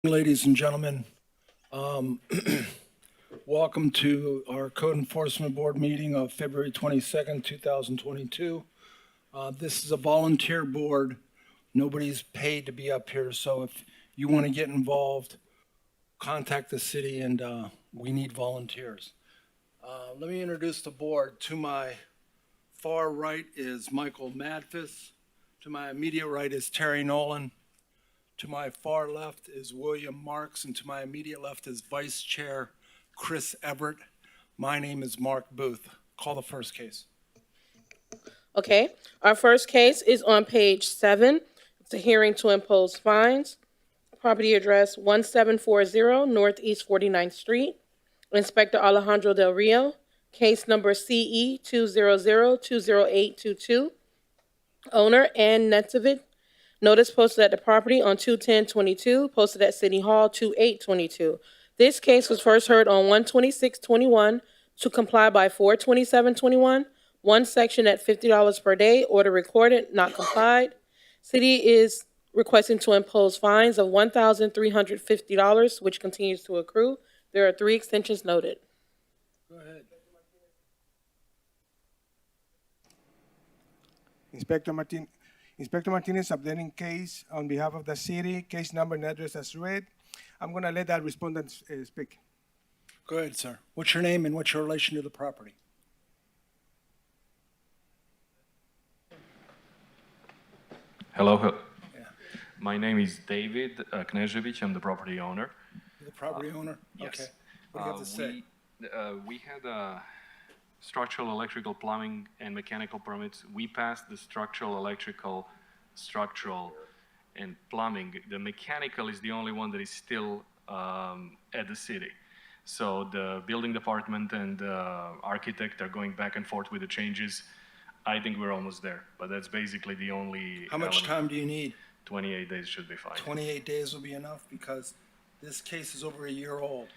Ladies and gentlemen, welcome to our Code Enforcement Board meeting of February 22nd, 2022. This is a volunteer board. Nobody's paid to be up here, so if you want to get involved, contact the city and we need volunteers. Let me introduce the board. To my far right is Michael Madfis. To my immediate right is Terry Nolan. To my far left is William Marks, and to my immediate left is Vice Chair Chris Everett. My name is Mark Booth. Call the first case. Okay, our first case is on page 7. It's a hearing to impose fines. Property address 1740 Northeast 49th Street. Inspector Alejandro Del Rio. Case number CE 200-20822. Owner Ann Netzevich. Notice posted at the property on 2/10/22, posted at City Hall 2/8/22. This case was first heard on 1/26/21 to comply by 4/27/21. One section at $50 per day, order recorded, not complied. City is requesting to impose fines of $1,350, which continues to accrue. There are 3 extensions noted. Go ahead. Inspector Martinez updating case on behalf of the city, case number and address as read. I'm going to let that respondent speak. Go ahead, sir. What's your name and what's your relation to the property? Hello. Yeah. My name is David Knežević. I'm the property owner. You're the property owner? Yes. Okay. What do you have to say? We had structural, electrical, plumbing, and mechanical permits. We passed the structural, electrical, and plumbing. The mechanical is the only one that is still at the city. So the building department and architect are going back and forth with the changes. I think we're almost there, but that's basically the only. How much time do you need? 28 days should be fine. 28 days will be enough because this case is over a year old.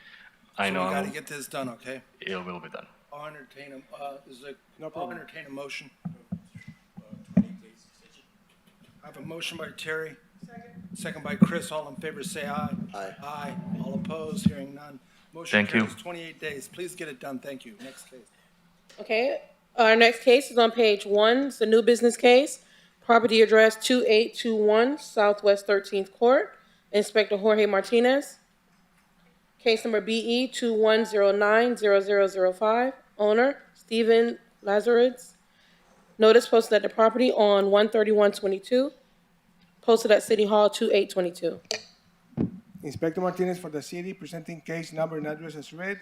I know. So we got to get this done, okay? It will be done. I'll entertain No I'll problem. entertain a motion. I have a motion by Terry. Second by Chris. All in favor, say aye. Aye. Aye. All opposed, hearing none. Motion Thank you. carries 28 days. Please get it done. Thank you. Next case. Okay, our next case is on page 1. It's a new business case. Property address 2821 Southwest 13th Court. Inspector Jorge Martinez. Case number BE 21090005. Owner Stephen Lazarus. Notice posted at the property on 1/31/22. Posted at City Hall 2/8/22. Inspector Martinez for the city presenting case number and address as read.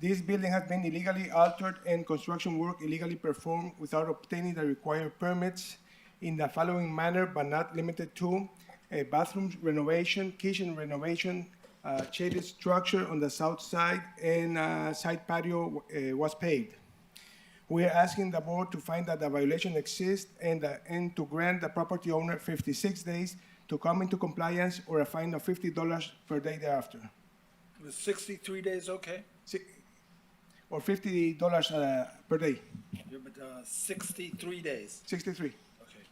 This building has been illegally altered and construction work illegally performed without obtaining the required permits in the following manner, but not limited to: a bathroom renovation, kitchen renovation, shaded structure on the south side, and side patio was paved. We are asking the board to find that the violation exists and to grant the property owner 56 days to come into compliance or a fine of $50 per day thereafter. Was 63 days okay? Or $50 per day. Yeah, but 63 days. 63. Okay.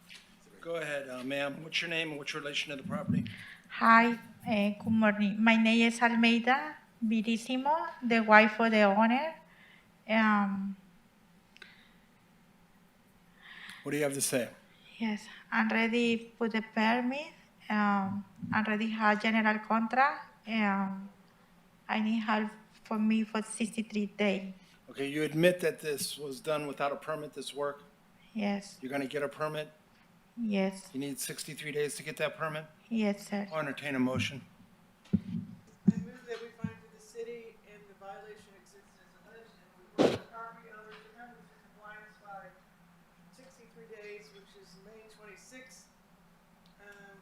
Go ahead, ma'am. What's your name and what's your relation to the property? Hi, good morning. My name is Almeida Virissimo, the wife of the owner. What do you have to say? Yes, I'm ready for the permit. I already have general contract. I need help for me for 63 days. Okay, you admit that this was done without a permit, this work? Yes, You're going to get a permit? yes, You need 63 days to get that permit? yes, sir. I'll entertain a motion. I move that we find for the city and the violation exists as alleged, and we order the property owner to come into compliance by 63 days, which is May 26th,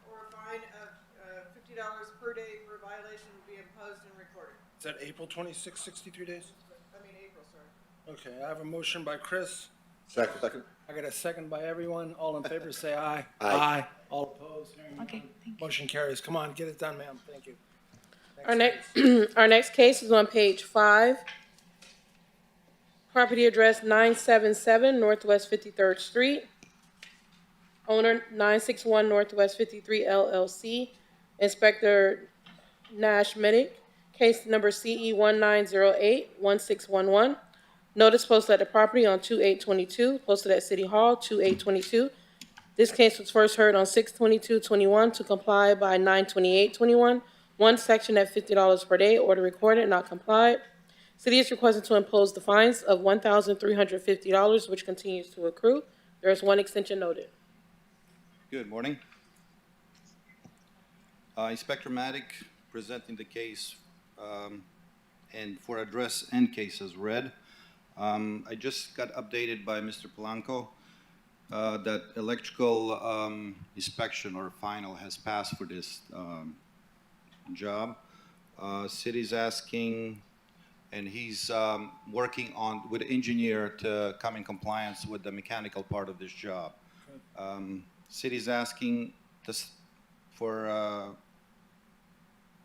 or a fine of $50 per day per violation will be imposed and recorded. Is that April 26, 63 days? April, sorry. Okay, I have a motion by Chris. Second. I got a second by everyone. All in favor, say aye. Aye. All opposed, hearing Okay, none. thank you. Motion carries. Come on, get it done, ma'am. Thank you. Our next case is on page 5. Property address 977 Northwest 53rd Street. Owner 961 Northwest 53 LLC. Inspector Nash Medic, case number CE 1908-1611. Notice posted at the property on 2/8/22, posted at City Hall 2/8/22. This case was first heard on 6/22/21 to comply by 9/28/21. One section at $50 per day, order recorded, not complied. City is requested to impose the fines of $1,350, which continues to accrue. There is one extension noted. Good morning. Inspector Maddock presenting the case and for address and case as read. I just got updated by Mr. Polanco that electrical inspection or final has passed for this job. City's asking, and he's working on with the engineer to come in compliance with the mechanical part of this job. City's asking this for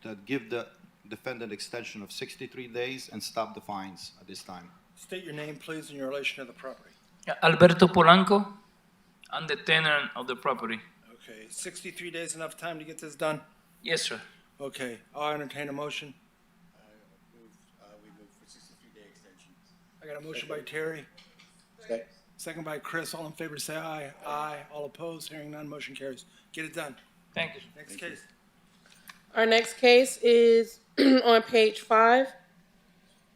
to give the defendant extension of 63 days and stop the fines at this time. State your name, please, and your relation to the property. Alberto Polanco, I'm the tenant of the property. Okay, 63 days enough time to get this done? Yes, sir. Okay, I'll entertain a motion. We move for 63-day extension. I got a motion by Terry. Second by Chris. All in favor, say aye. Aye. All opposed, hearing none, motion carries. Get it done. Thank you. Next case. Our next case is on page 5.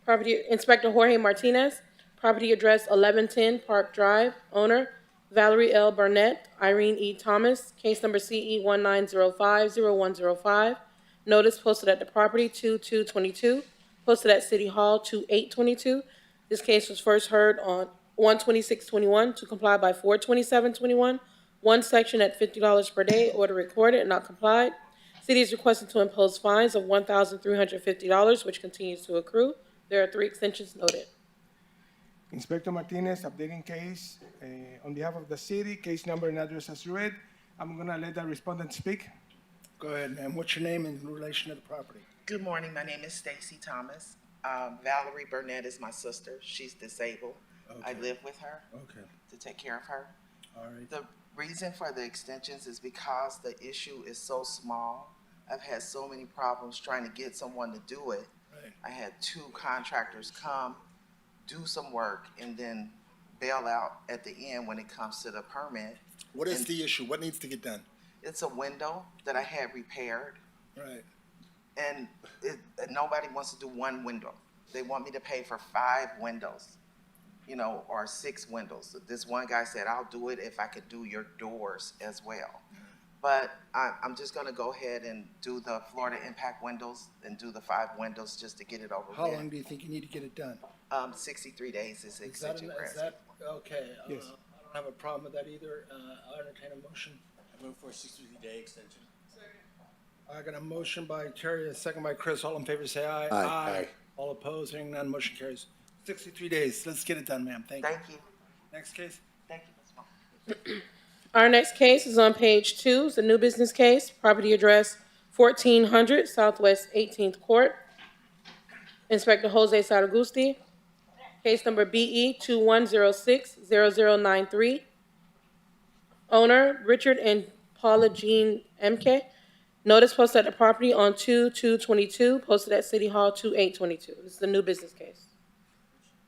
Property Inspector Jorge Martinez, property address 1110 Park Drive, owner Valerie L. Burnett, Irene E. Thomas, case number CE 1905-0105. Notice posted at the property 2/2/22, posted at City Hall 2/8/22. This case was first heard on 1/26/21 to comply by 4/27/21. One section at $50 per day, order recorded and not complied. City is requested to impose fines of $1,350, which continues to accrue. There are 3 extensions noted. Inspector Martinez, updating case on behalf of the city, case number and address as read. I'm gonna let the respondent speak. Go ahead, ma'am. What's your name in relation to the property? Good morning, my name is Stacy Thomas. Valerie Burnett is my sister. She's disabled. I Okay. live with her Okay, to take care of her. all right. The reason for the extensions is because the issue is so small. I've had so many problems trying to get someone to do it. Right. I had 2 contractors come, do some work, and then bail out at the end when it comes to the permit. What is And- the issue? What needs to get done? It's a window that I had repaired. Right. And nobody wants to do one window. They want me to pay for 5 windows, or 6 windows. This one guy said, I'll do it if I could do your doors as well. But I'm just gonna go ahead and do the Florida impact windows and do the 5 windows just to get it over How long with. do you think you need to get it done? 63 days is the Is that, extension is request. that, okay. Yes. I don't have a problem with that either. I'll entertain a motion. I move for a 63-day extension. I got a motion by Terry, a second by Chris. All in favor, say aye. Aye. All opposed, hearing none, motion carries. 63 days. Let's get it done, ma'am. Thank you. Thank you. Next case. Thank you, Ms. Moore. Our next case is on page 2. It's a new business case, property address 1400 Southwest 18th Court. Inspector Jose Saragusti, case number BE 2106-0093. Owner Richard and Paula Jean MK. Notice posted at the property on 2/2/22, posted at City Hall 2/8/22. This is a new business case.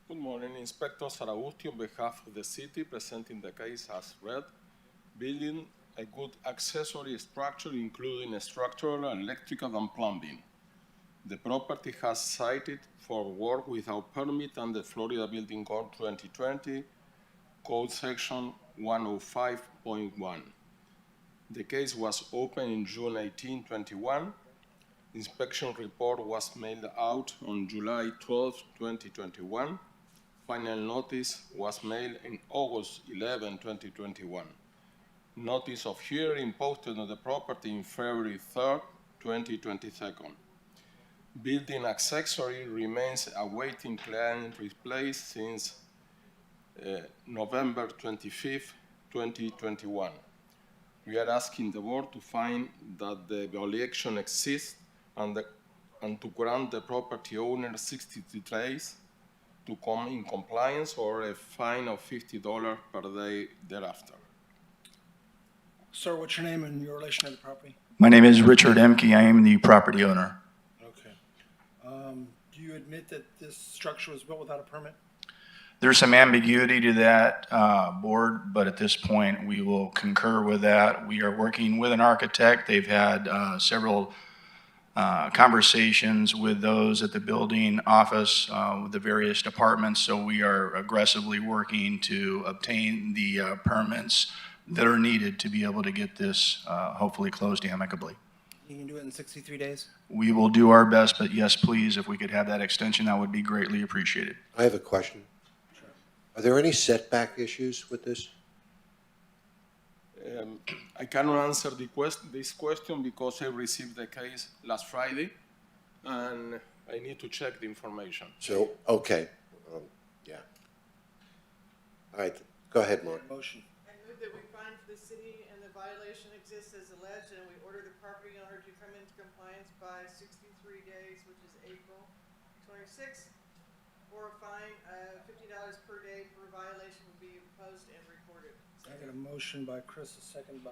Good morning, Inspector Saragusti on behalf of the city, presenting the case as read. Building a good accessory structure, including structural, electrical, and plumbing. The property has cited for work without permit under Florida Building Code 2020, Code Section 105.1. The case was opened in June 18, 21. Inspection report was mailed out on July 12, 2021. Final notice was mailed in August 11, 2021. Notice of hearing posted on the property in February 3, 2022. Building accessory remains awaiting client reply since November 25, 2021. We are asking the board to find that the violation exists and to grant the property owner 63 days to come in compliance or a fine of $50 per day thereafter. Sir, what's your name and your relation to the property? My name is Richard Emke. I am the property owner. Do you admit that this structure was built without a permit? There's some ambiguity to that, board, but at this point, we will concur with that. We are working with an architect. They've had several conversations with those at the building office, with the various departments, so we are aggressively working to obtain the permits that are needed to be able to get this hopefully closed amicably. You can do it in 63 days? We will do our best, but yes, please, if we could have that extension, that would be greatly appreciated. I have a question. Are there any setback issues with this? I cannot answer this question because I received the case last Friday, and I need to check the information. So, okay, yeah. All right, go ahead, Mark. Motion. I move that we find for the city and the violation exists as alleged, and we order the property owner to come into compliance by 63 days, which is April 26th, or a fine of $50 per day per violation will be imposed and recorded. I got a motion by Chris, a second by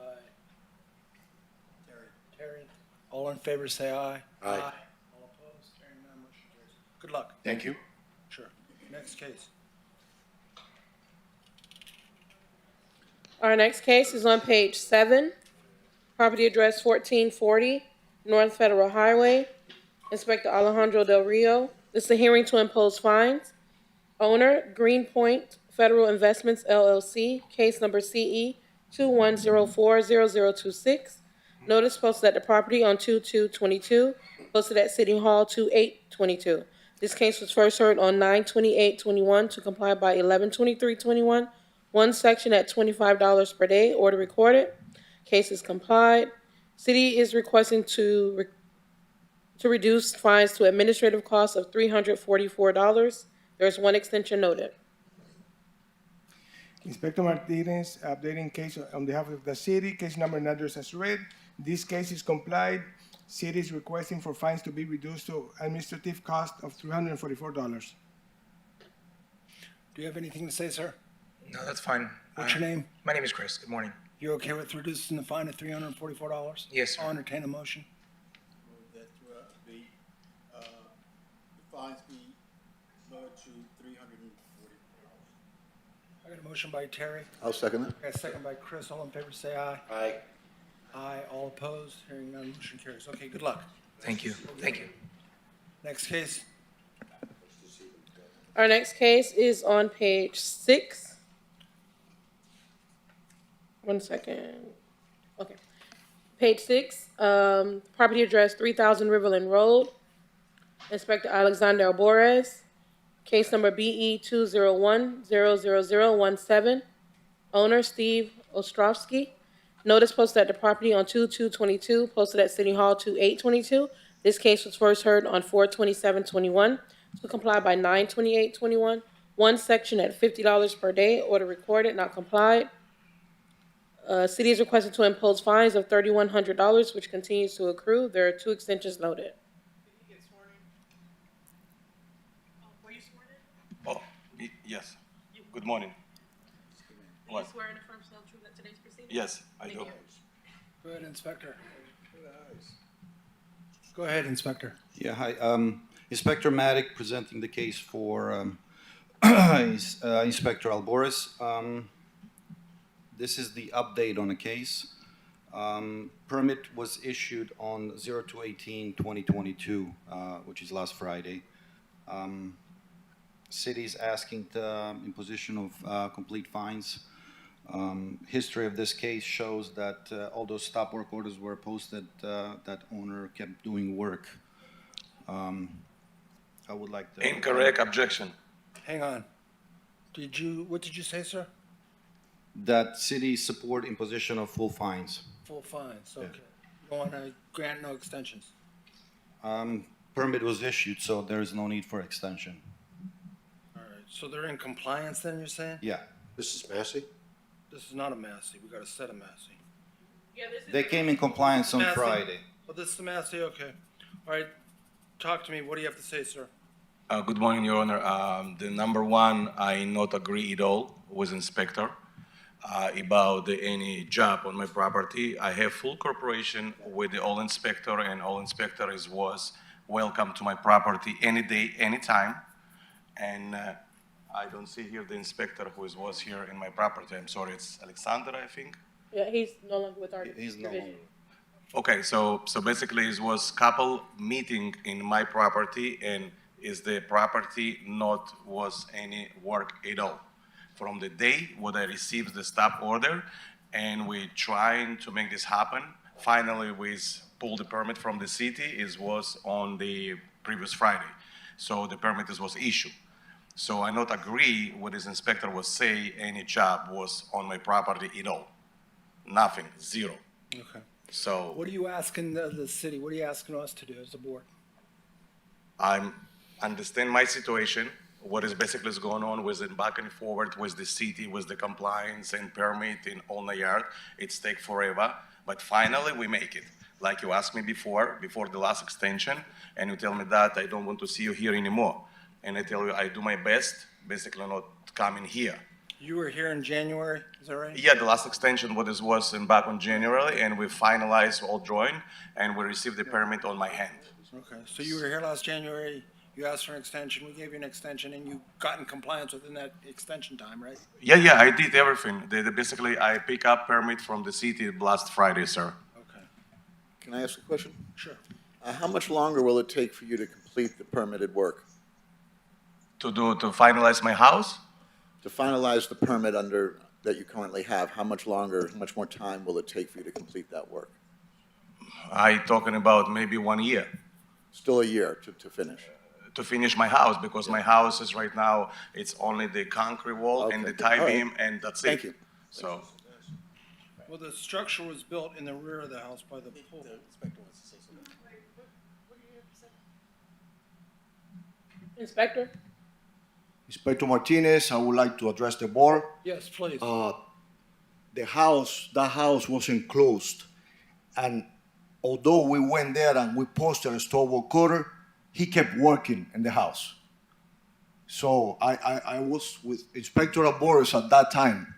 Terry. All in favor, say aye. Aye. All opposed, hearing none, motion carries. Good luck. Thank you. Sure. Next case. Our next case is on page 7. Property address 1440 North Federal Highway. Inspector Alejandro Del Rio. This is a hearing to impose fines. Owner, Greenpoint Federal Investments LLC, case number CE 21040026. Notice posted at the property on 2/2/22, posted at City Hall 2/8/22. This case was first heard on 9/28/21 to comply by 11/23/21. One section at $25 per day, order recorded. Case is complied. City is requesting to reduce fines to administrative costs of $344. There's one extension noted. Inspector Martinez, updating case on behalf of the city, case number and address as read. This case is complied. City is requesting for fines to be reduced to administrative cost of $344. Do you have anything to say, sir? No, that's fine. What's your name? My name is Chris. Good morning. You're okay with reducing the fine to $344? Yes, sir. I'll entertain a motion. Move that the fines be lowered to $340. I got a motion by Terry. I'll second it. I got a second by Chris. All in favor, say aye. Aye. Aye. All opposed, hearing none, motion carries. Okay, good luck. Thank you. Thank you. Next case. Our next case is on page 6. One second. Okay. Page 6, property address 3000 Riverland Road. Inspector Alexander Boris. Case number BE 201-00017. Owner Steve Ostrovsky. Notice posted at the property on 2/2/22, posted at City Hall 2/8/22. This case was first heard on 4/27/21 to comply by 9/28/21. One section at $50 per day, order recorded, not complied. City is requested to impose fines of $3,100, which continues to accrue. There are 2 extensions noted. Did he get sworn in? Were you sworn in? Oh, yes. Good morning. What? swear and affirm to tell the truth at today's proceeding? Yes, I do. Go ahead, Inspector. Go ahead, Inspector. Yeah, hi. Inspector Maddock presenting the case for Inspector Boris. This is the update on the case. Permit was issued on 02/18/2022, which is last Friday. City is asking the imposition of complete fines. History of this case shows that although stop work orders were posted, that owner kept doing work. I would like to. Incorrect objection. Hang on. What did you say, sir? That city support imposition of full fines. Full fines, okay. You don't want to grant no extensions? Permit was issued, so there is no need for extension. All right, so they're in compliance then, you're saying? Yeah, This is Massey? This is not a Massey, we got a set of Massey. they came in compliance on Massey? Friday. Oh, this is the Massey, okay. All right, talk to me, what do you have to say, sir? Good morning, Your Honor. The number one, I not agree at all with Inspector about any job on my property. I have full cooperation with the all inspector, and all inspector was welcome to my property any day, anytime. And I don't see here the inspector who was here in my property. I'm sorry, it's Alexander, I think. Yeah, he's no longer with our He's no division. longer. Okay, so basically it was couple meeting in my property, and is the property not was any work at all. From the day when I received the stop order, and we trying to make this happen, finally we pulled the permit from the city. It was on the previous Friday, so the permit was issued. So I not agree with this inspector was say any job was on my property at all. Nothing, zero. Okay. So What are you asking the city? What are you asking us to do as a board? I understand my situation, what is basically is going on with it back and forward with the city, with the compliance and permit in all the yard. It's take forever, but finally we make it. Like you asked me before the last extension, and you tell me that I don't want to see you here anymore. And I tell you, I do my best, basically not coming here. You were here in January, is that right? Yeah, the last extension, what this was back on January, and we finalized all drawing, and we received the permit on my hand. Okay, so you were here last January, you asked for an extension, we gave you an extension, and you got in compliance within that extension time, right? Yeah, I did everything. Basically, I pick up permit from the city last Friday, sir. Okay, Can I ask a question? sure. How much longer will it take for you to complete the permitted work? To finalize my house? To finalize the permit that you currently have, how much longer, how much more time will it take for you to complete that work? I talking about maybe 1 year Still a year to finish? to finish my house, because my house is right now, it's only the concrete wall and the Okay. tie All right. beam, and that's it. Thank you. So, Well, the structure was built in the rear of the house by the pool. Inspector? Inspector Martinez, I would like to address the board. Yes, please. That house was enclosed, and although we went there and we posted a store work order, he kept working in the house. So I was with Inspector Boris at that time.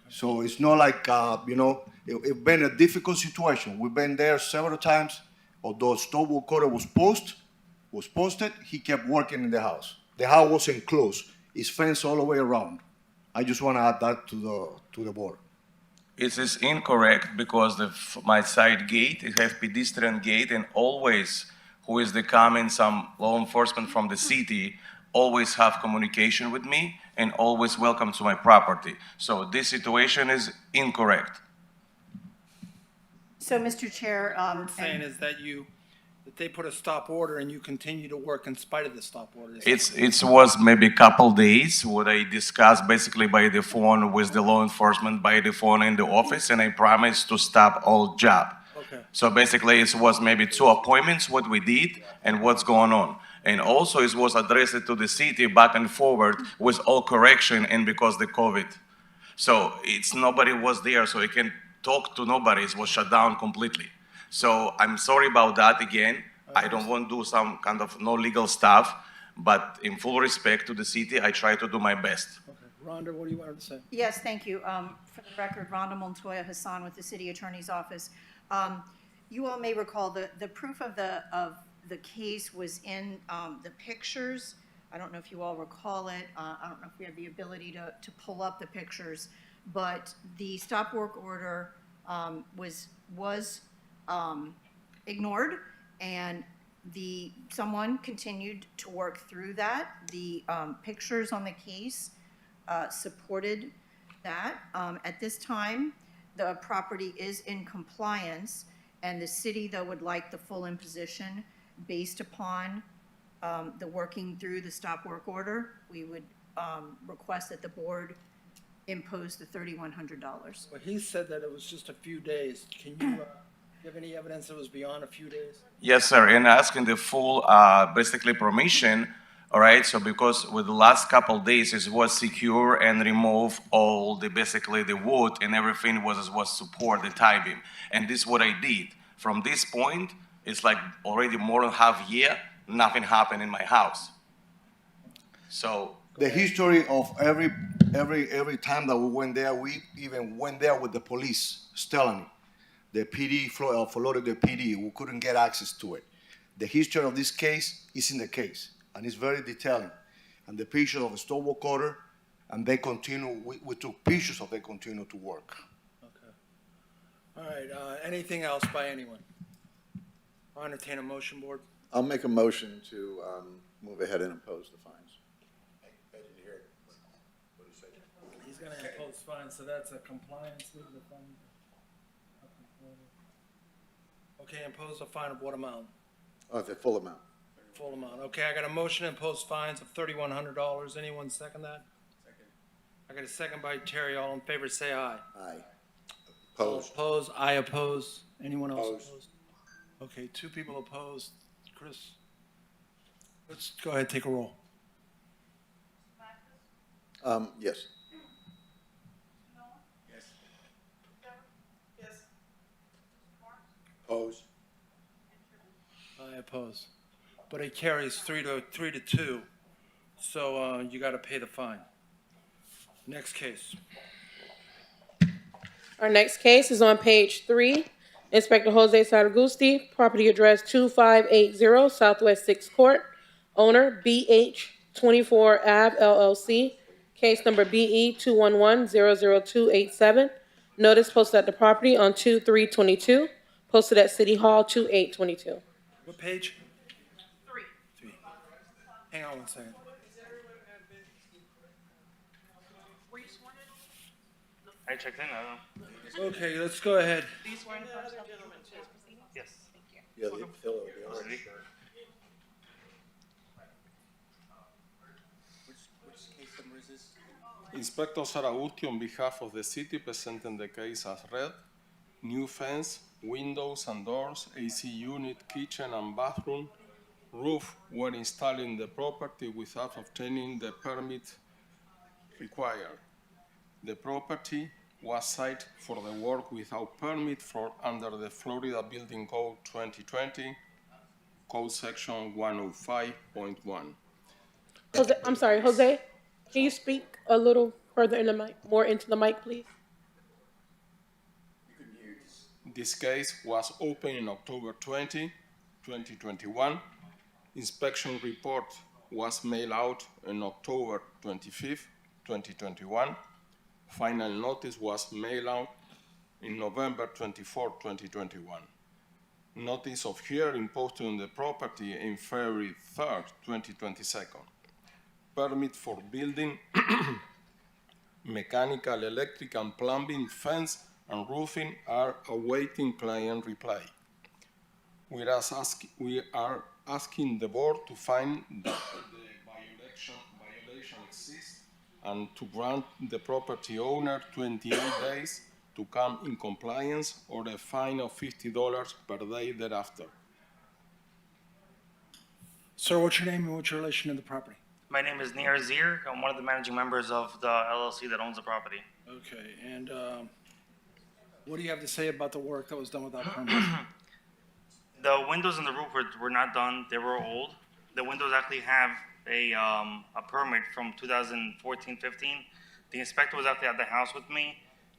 So it's not like, it's been a difficult situation. We've been there several times. Although store work order was posted, he kept working in the house. The house was enclosed. It's fenced all the way around. I just want to add that to the board. it is incorrect, because my side gate, it has pedestrian gate, and always, who is the coming, some law enforcement from the city, always have communication with me, and always welcome to my property. So this situation is incorrect. So, Mr. Chair, What I'm saying is that they put a stop order and you continue to work in spite of the stop order. It was maybe a couple days what I discussed basically by the phone with the law enforcement, by the phone in the office, and I promised to stop all job. Okay. So basically it was maybe 2 appointments what we did and what's going on. And also it was addressed to the city back and forward with all correction, and because the COVID. So it's nobody was there, so I can talk to nobody. It was shut down completely. So I'm sorry about that again. I don't want to do some kind of no legal stuff, but in full respect to the city, I try to do my best. Okay. Rhonda, what do you want to say? yes, thank you. For the record, Rhonda Montoya Hassan with the City Attorney's Office. You all may recall the proof of the case was in the pictures. I don't know if you all recall it. I don't know if we have the ability to pull up the pictures, but the stop work order was ignored, and someone continued to work through that. The pictures on the case supported that. At this time, the property is in compliance, and the city, though, would like the full imposition based upon the working through the stop work order. We would request that the board impose the $3,100. Well, he said that it was just a few days. Can you give any evidence it was beyond a few days? Yes, sir, and asking the full, basically permission, all right? So because with the last couple days, it was secure and remove all basically the wood and everything was support the tie beam. And this is what I did. From this point, it's like already more than half year, nothing happened in my house. So. The history of every time that we went there, we even went there with the police, Stellany. The PD, Florida PD, we couldn't get access to it. The history of this case is in the case, and it's very detailing. And the picture of the store cutter, and they continue, we took pictures of they continue to work. Okay. All right, anything else by anyone? I'll entertain a motion, board. I'll make a motion to move ahead and impose the fines. He's gonna impose fines, so that's a compliance with the fine. Okay, impose a fine of what amount? The full amount. Full amount. Okay, I got a motion to impose fines of $3,100. Anyone second that? Second. I got a second by Terry. All in favor, say aye. Aye. All Opposed. opposed? I oppose. Anyone else Opposed. opposed? Okay, 2 people opposed. Chris? Let's go ahead, take a roll. Yes. Yes. Opposed. I oppose. But it carries 3 to 2, so you got to pay the fine. Next case. Our next case is on page 3. Inspector Jose Saragusti, property address 2580 Southwest 6th Court. Owner BH 24 Ave LLC. Case number BE 211-00287. Notice posted at the property on 2/3/22. Posted at City Hall 2/8/22. What page? 3. Hang on one second. I checked in, I don't know. Okay, let's go ahead. These were in the other gentleman too. Yes. Yeah, the pillow, the orange Ready? shirt. Which case number is this? Inspector Saragusti, on behalf of the city, presenting the case as read. New fence, windows and doors, AC unit, kitchen and bathroom, roof were installed in the property without obtaining the permit required. The property was cited for the work without permit for under the Florida Building Code 2020, Code Section 105.1. Jose, I'm sorry, Jose, can you speak a little further in the mic, more into the mic, please? This case was opened in October 20, 2021. Inspection report was mailed out on October 25, 2021. Final notice was mailed out in November 24, 2021. Notice of hearing posted on the property in February 3, 2022. Permit for building, mechanical, electric, and plumbing, fence, and roofing are awaiting client reply. We are asking the board to find that the violation exists and to grant the property owner 28 days to come in compliance or a fine of $50 per day thereafter. Sir, what's your name and what's your relation to the property? My name is Nir Zir. I'm one of the managing members of the LLC that owns the property. Okay, and what do you have to say about the work that was done without permit? The windows in the roof were not done. They were old. The windows actually have a permit from 2014-15. The inspector was actually at the house with me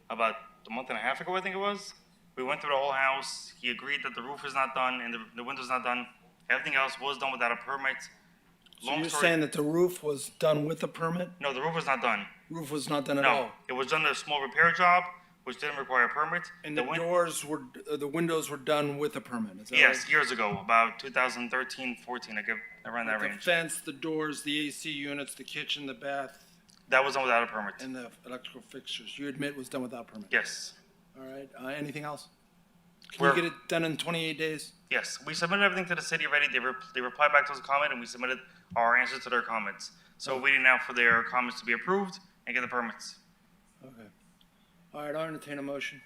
about a month and a half ago, I think it was. We went through the whole house. He agreed that the roof is not done and the window's not done. Everything else was done without a permit. So you're saying that the roof was done with a permit? No, the roof was not done. Roof was not done at No, all? it was done a small repair job, which didn't require a permit. And the windows were done with a permit, is that right? Yes, years ago, about 2013, 14, around that The range. fence, the doors, the AC units, the kitchen, the bath, That was done without a permit. and the electrical fixtures, you admit was done without permit? Yes, All right, anything else? Can you We're- get it done in 28 days? yes. We submitted everything to the city already. They replied back to us a comment, and we submitted our answers to their comments. So we're waiting now for their comments to be approved and get the permits. Okay. All right, I'll entertain a motion.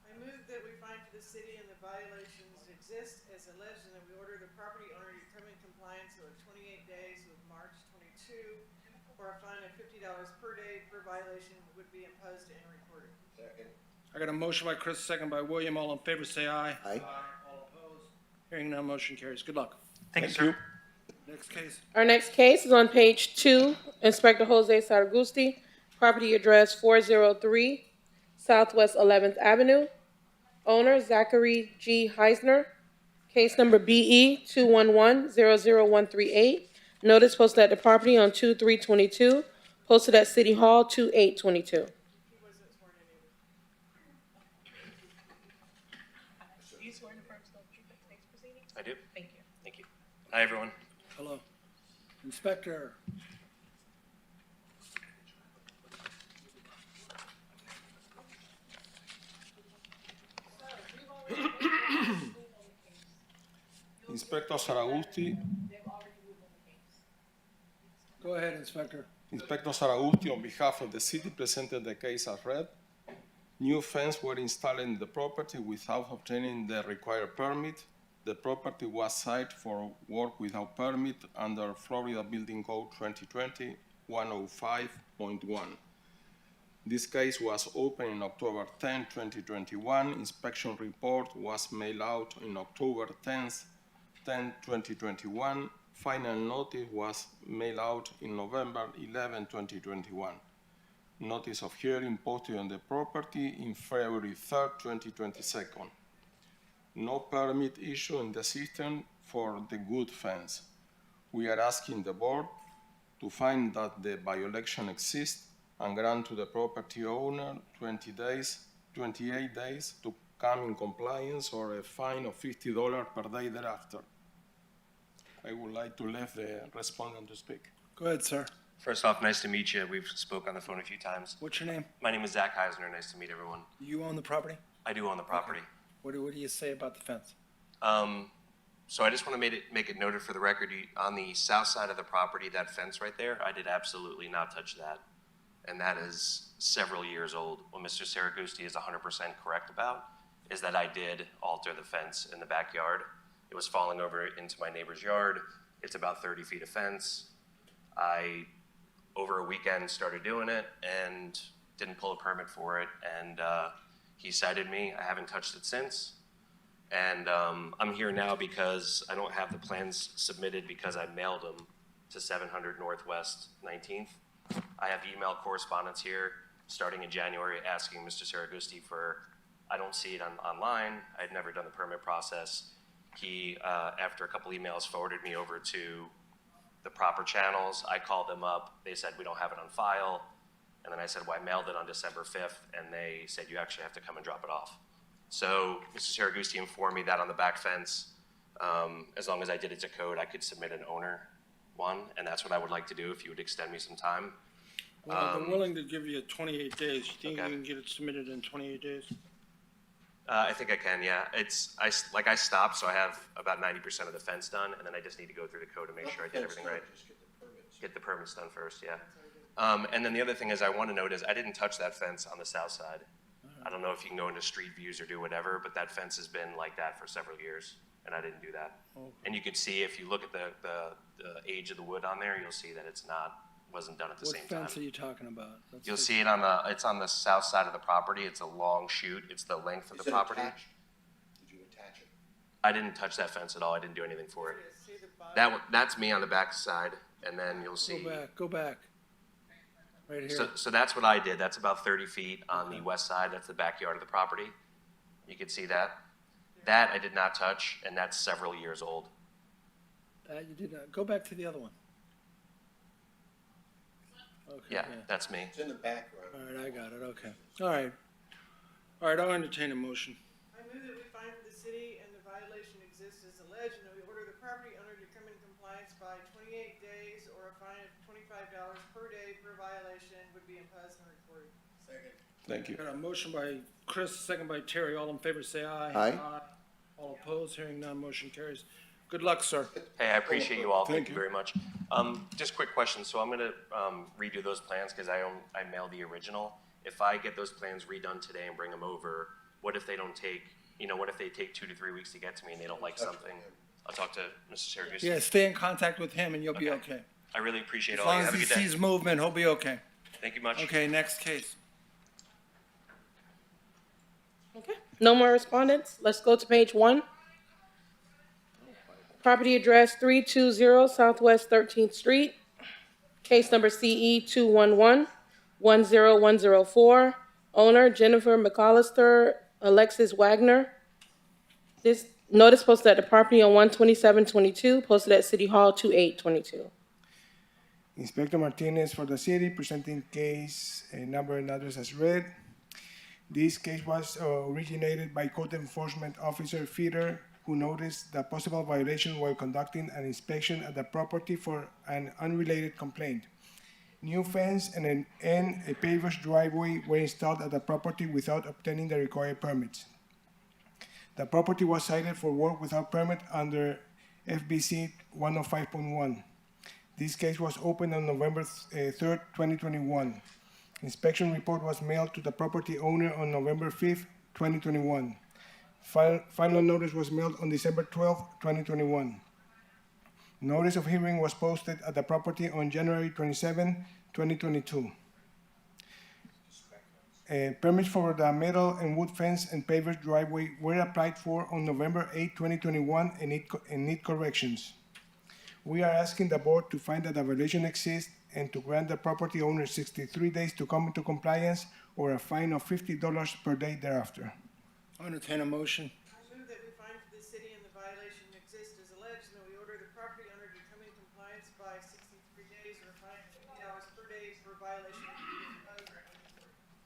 I move that we find for the city and the violations exist as alleged, and that we order the property owner to determine compliance over 28 days with March 22, or a fine of $50 per day per violation would be imposed and recorded. Second. I got a motion by Chris, second by William. All in favor, say aye. Aye. All opposed? Hearing none, motion carries. Good luck. Thank you, sir. Next case. Our next case is on page 2. Inspector Jose Saragusti, property address 403 Southwest 11th Avenue. Owner Zachary G. Heisner. Case number BE 211-00138. Notice posted at the property on 2/3/22, posted at City Hall 2/8/22. I do. Thank you. Thank you. Hi, everyone. Hello. Inspector. Inspector Saragusti, Go ahead, Inspector. Inspector Saragusti, on behalf of the city, presented the case as read. New fence were installed in the property without obtaining the required permit. The property was cited for work without permit under Florida Building Code 2020-105.1. This case was opened in October 10, 2021. Inspection report was mailed out in October 10, 2021. Final notice was mailed out in November 11, 2021. Notice of hearing posted on the property in February 3, 2022. No permit issued in the system for the good fence. We are asking the board to find that the violation exists and grant to the property owner 28 days to come in compliance or a fine of $50 per day thereafter. I would like to let the respondent to speak. Go ahead, sir. First off, nice to meet you. We've spoke on the phone a few times. What's your name? My name is Zach Heisner. Nice to meet everyone. You own the property? I do own the property. What do you say about the fence? So I just want to make it noted for the record, on the south side of the property, that fence right there, I did absolutely not touch that. And that is several years old. What Mr. Saragusti is 100% correct about is that I did alter the fence in the backyard. It was falling over into my neighbor's yard. It's about 30 feet of fence. I, over a weekend, started doing it and didn't pull a permit for it. And he cited me. I haven't touched it since. And I'm here now because I don't have the plans submitted because I mailed them to 700 Northwest 19th. I have email correspondence here starting in January asking Mr. Saragusti for, I don't see it online. I'd never done the permit process. He, after a couple emails, forwarded me over to the proper channels. I called them up. They said, we don't have it on file. And then I said, well, I mailed it on December 5th. And they said, you actually have to come and drop it off. So Mr. Saragusti informed me that on the back fence, as long as I did it to code, I could submit an owner one. And that's what I would like to do if you would extend me some time. Well, I'm willing to give you 28 days. You think you can get it submitted in 28 days? I think I can, yeah. I stopped, so I have about 90% of the fence done, and then I just need to go through the code to make sure I did everything right. Get the permits done first, yeah. And then the other thing is I want to note is I didn't touch that fence on the south side. I don't know if you can go into street views or do whatever, but that fence has been like that for several years, and I didn't do that. And you could see, if you look at the age of the wood on there, you'll see that wasn't done at the same time. What fence are you talking about? You'll see it it's on the south side of the property. It's a long chute. It's the length of the property. Did you attach it? I didn't touch that fence at all. I didn't do anything for it. That's me on the back side, and then you'll see. Go back. Right here. So that's what I did. That's about 30 feet on the west side. That's the backyard of the property. You can see that. That I did not touch, and that's several years old. You did not. Go back to the other one. Okay, Yeah, that's me. It's in the background. All right, I got it. Okay. All right, I'll entertain a motion. I move that we find that the city and the violation exists as alleged, and that we order the property owner to come in compliance by 28 days or a fine of $25 per day per violation would be imposed and recorded. Second. Thank you. Got a motion by Chris, second by Terry. All in favor, say aye. Aye. All opposed, hearing none, motion carries. Good luck, sir. Hey, I appreciate you all. Thank Thank you you. very much. Just quick question. So I'm going to redo those plans because I mailed the original. If I get those plans redone today and bring them over, what if they don't take, what if they take 2 to 3 weeks to get to me and they don't like something? I'll talk to Mr. Saragusti. Yeah, stay in contact with him and you'll be okay. I really appreciate As all long you. as Have a he good day. sees movement, he'll be okay. Thank you much. Okay, next case. Okay. No more respondents. Let's go to page 1. Property address 320 Southwest 13th Street. Case number CE 211-10104. Owner Jennifer McAllister, Alexis Wagner. This Notice posted at the property on 12722, posted at City Hall 2822. Inspector Martinez for the city, presenting case number and address as read. This case was originated by Code Enforcement Officer Feeder, who noticed the possible violation while conducting an inspection at the property for an unrelated complaint. New fence and a paved driveway were installed at the property without obtaining the required permits. The property was cited for work without permit under FBC 105.1. This case was opened on November 3rd, 2021. Inspection report was mailed to the property owner on November 5th, 2021. Final notice was mailed on December 12th, 2021. Notice of hearing was posted at the property on January 27, 2022. Permits for the metal and wood fence and paved driveway were applied for on November 8, 2021 and need corrections. We are asking the board to find that the violation exists and to grant the property owner 63 days to come into compliance or a fine of $50 per day thereafter. I'll entertain a motion. I move that we find for the city and the violation exists as alleged, and that we order the property owner to come in compliance by 63 days or a fine of $50 per day for violation of the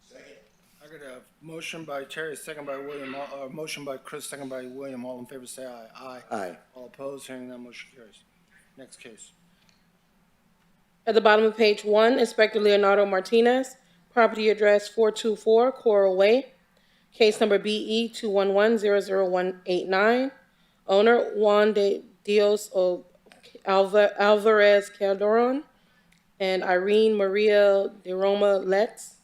Second. I got a motion by Terry, second by William, motion by Chris, second by William. All in favor, say aye. Aye. Aye. All opposed, hearing none, motion carries. Next case. At the bottom of page 1, Inspector Leonardo Martinez, property address 424 Coral Way, case number BE 211-00189. Owner Juan de Dios Alvarez Calderon and Irene Maria de Roma Letts.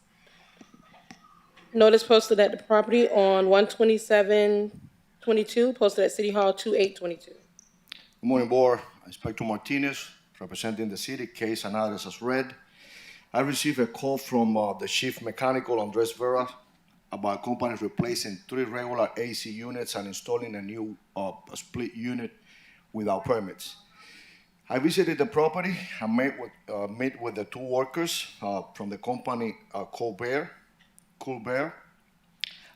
Notice posted at the property on 12722, posted at City Hall 2822. Good morning, Board. Inspector Martinez, representing the city, case and address as read. I received a call from the chief mechanical, Andres Vera, about companies replacing 3 regular AC units and installing a new split unit without permits. I visited the property and met with the 2 workers from the company Cool Bear.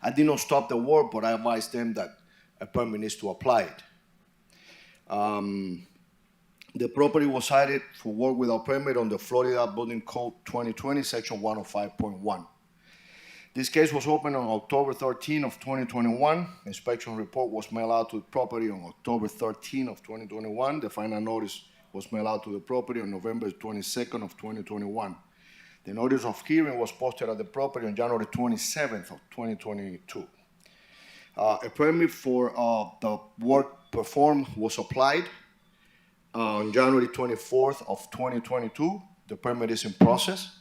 I did not stop the work, but I advised them that a permit needs to apply it. The property was cited for work without permit on the Florida Building Code 2020, Section 105.1. This case was opened on October 13 of 2021. Inspection report was mailed out to the property on October 13 of 2021. The final notice was mailed out to the property on November 22nd of 2021. The notice of hearing was posted at the property on January 27th of 2022. A permit for the work performed was applied on January 24th of 2022. The permit is in process.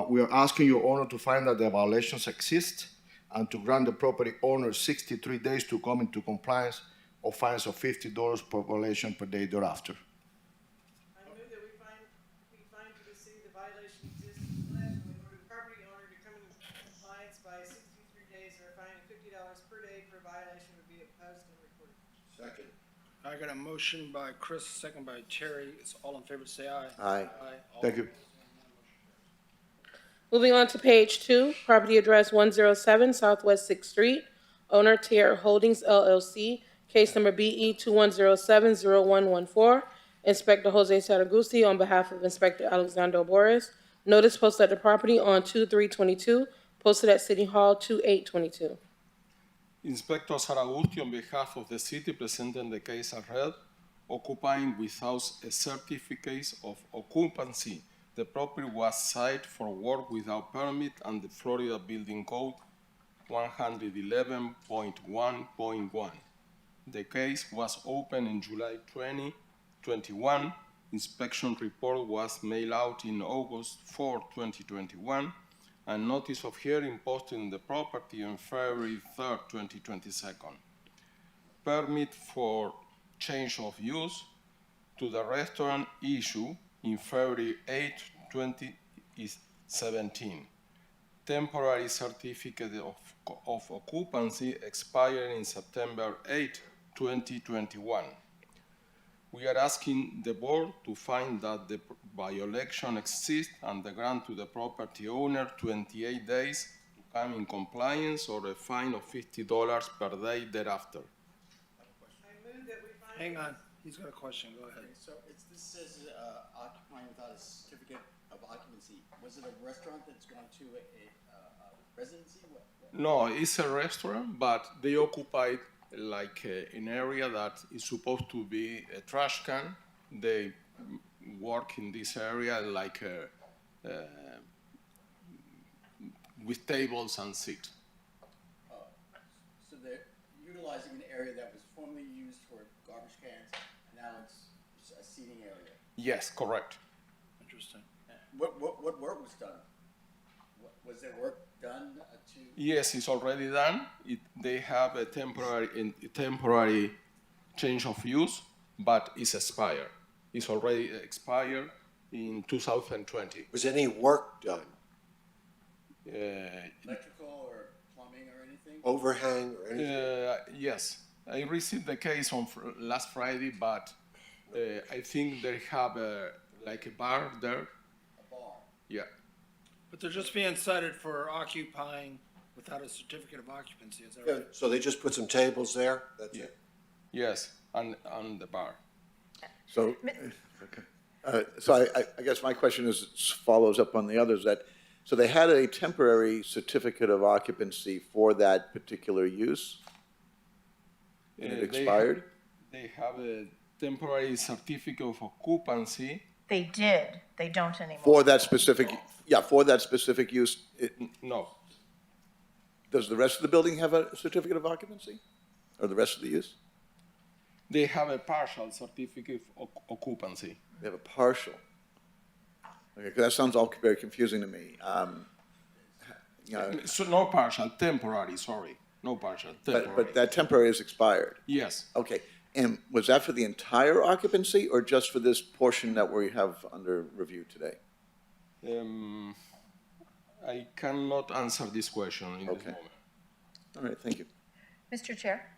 We are asking your owner to find that the violations exist and to grant the property owner 63 days to come into compliance or fines of $50 per violation per day thereafter. I move that we find for the city the violation exists as alleged, and we order the property owner to come into compliance by 63 days or a fine of $50 per day for violation would be opposed and reported. Second. I got a motion by Chris, second by Terry. It's all in favor, say aye. Aye. All Thank you. Moving on to page 2, property address 107 Southwest 6th Street. Owner Tier Holdings LLC, case number BE 2107-0114. Inspector Jose Saragusti on behalf of Inspector Alexander Boris. Notice posted at the property on 2/3/22, posted at City Hall 2822. Inspector Saragusti, on behalf of the city, presenting the case as read, occupying without a certificate of occupancy. The property was cited for work without permit under the Florida Building Code 111.1.1. The case was opened in July 2021. Inspection report was mailed out in August 4, 2021, and notice of hearing posted in the property on February 3, 2022. Permit for change of use to the restaurant issue in February 8, 2017. Temporary certificate of occupancy expired in September 8, 2021. We are asking the board to find that the violation exists and grant to the property owner 28 days to come in compliance or a fine of $50 per day thereafter. Hang on, he's got a question, go ahead. So this says occupying without a certificate of occupancy. Was it a restaurant that's gone to a residency? No, it's a restaurant, but they occupied like an area that is supposed to be a trash can. They work in this area like with tables and seats. So they're utilizing an area that was formerly used for garbage cans, and now it's a seating area. Yes, correct. Interesting. What work was done? Was there work done to? Yes, it's already done. They have a temporary change of use, but it's expired. It's already expired in 2020. Was any work done? Electrical or plumbing or anything? Overhang or anything? Yes, I received the case on last Friday, but I think they have like a bar there. A bar? Yeah. But they're just being cited for occupying without a certificate of occupancy, is that right? So they just put some tables there? That's it? Yes, and the bar. So, okay. So I guess my question is, follows up on the others, that, so they had a temporary certificate of occupancy for that particular use? And it expired? They have a temporary certificate of occupancy. They did. They don't anymore. For that specific, yeah, for that specific use? No. Does the rest of the building have a certificate of occupancy? Or the rest of the use? They have a partial certificate of occupancy. They have a partial. Okay, 'cause that sounds all very confusing to me. You know, So no partial, temporary, sorry. No partial, temporary. but that temporary is expired? Yes. Okay, and was that for the entire occupancy or just for this portion that we have under review today? I cannot answer this question in this moment. All right, thank you. Mr. Chair?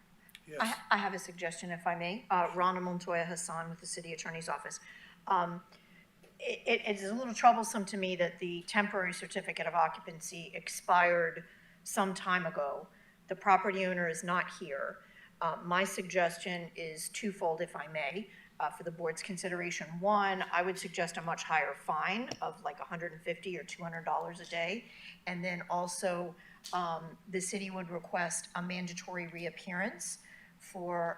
Yes. I have a suggestion, if I may. Rana Montoya Hassan with the City Attorney's Office. It is a little troublesome to me that the temporary certificate of occupancy expired some time ago. The property owner is not here. My suggestion is twofold, if I may, for the board's consideration. One, I would suggest a much higher fine of like $150 or $200 a day. And then also, the city would request a mandatory reappearance for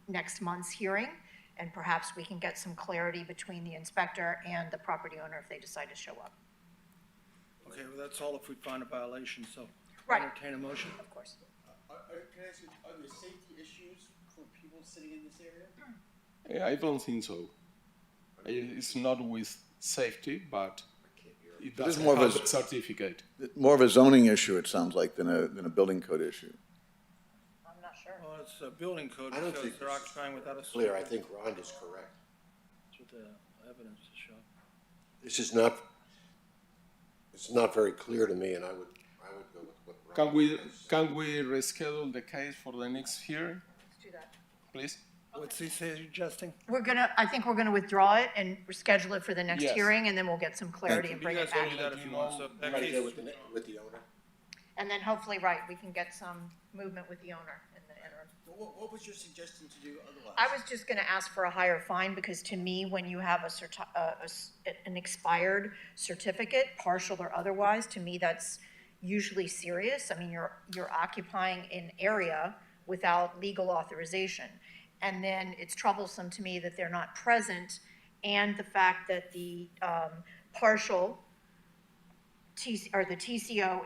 next month's hearing, and perhaps we can get some clarity between the inspector and the property owner if they decide to show up. Okay, well, that's all if we find a violation, so. Right. Entertain a motion? Of course. Can I ask you, are there safety issues for people sitting in this area? I don't think so. It's not with safety, but it This is doesn't more of have a- a certificate. More of a zoning issue, it sounds like, than a building code issue. I'm not sure. Well, it's a building code I don't because think they're it's occupying without a Clear, I certificate. think Ron is correct. That's what the evidence is showing. This is not, it's not very clear to me, and I would go with what Ron says. Can we reschedule the case for the next hearing, Let's do that. please? What's he suggesting? I think we're gonna withdraw it and schedule it for the next Yes. hearing, and then we'll get some clarity and You bring guys it can back. do that if you want, so that Right case- there with the owner? And then hopefully, right, we can get some movement with the owner in the interim. What was your suggestion to do otherwise? I was just gonna ask for a higher fine, because to me, when you have an expired certificate, partial or otherwise, to me, that's usually serious. I mean, you're occupying an area without legal authorization. And then it's troublesome to me that they're not present, and the fact that the partial TCO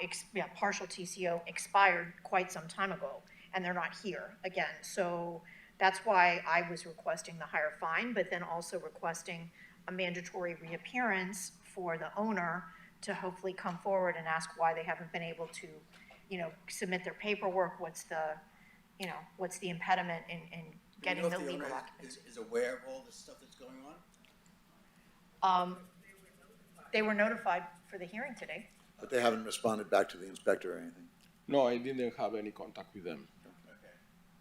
expired quite some time ago, and they're not here again. So that's why I was requesting the higher fine, but then also requesting a mandatory reappearance for the owner to hopefully come forward and ask why they haven't been able to, submit their paperwork. What's the impediment in getting the legal occupancy? Is aware of all this stuff that's going on? They were notified for the hearing today. But they haven't responded back to the inspector or anything. No, I didn't have any contact with them.